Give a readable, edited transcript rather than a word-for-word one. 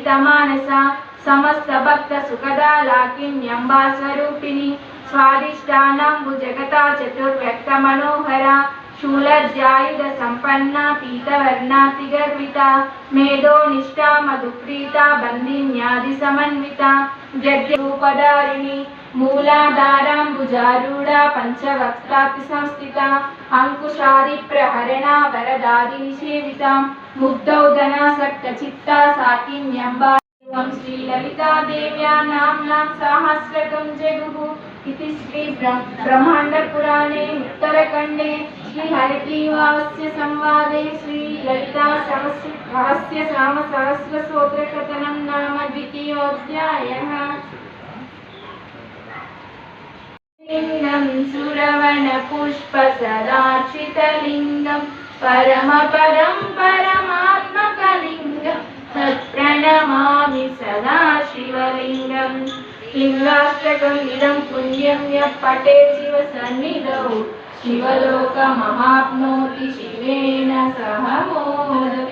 पूजित मानसा समस्त भक्त सुखदा लाकिन्यंबा स्वरूपिणी स्वादिष्टानांबु जगता चतुर्व्यक्त मनोहरा शूलज्जायुध संपन्ना पीतवर्णाति गर्विता मेधो निष्ठा मधुप्रीता बंदिन्यादि समन्विता जग्रूपधारिणी मूलाधारांबुजारूढ़ा पंचवक्त्राति संस्थिता अंकुशादि प्रहरणा वरदादि निषेविता मुग्धौदना सक्तचित्ता साकिन्यंबा श्रीललिता देव्या नाम्नां सहस्रकं जगुः इति श्री ब्रह्मांड पुराणे उत्तरखंडे श्री हरिग्रीवास्य संवादे श्री ललिता रहस्य साम सहस्र स्तोत्र कथनं नाम द्वितीयोऽध्यायः। लिंगं सुरवन पुष्प सदार्चितलिंगं परमपरं परमात्मकलिंगं तत्प्रणमामि सदा शिवलिंगं लिंगाष्टकम् इदं पुण्यं यः पठेत् शिवसन्निधौ शिवलोकमवाप्नोति शिवेन सह मोदः।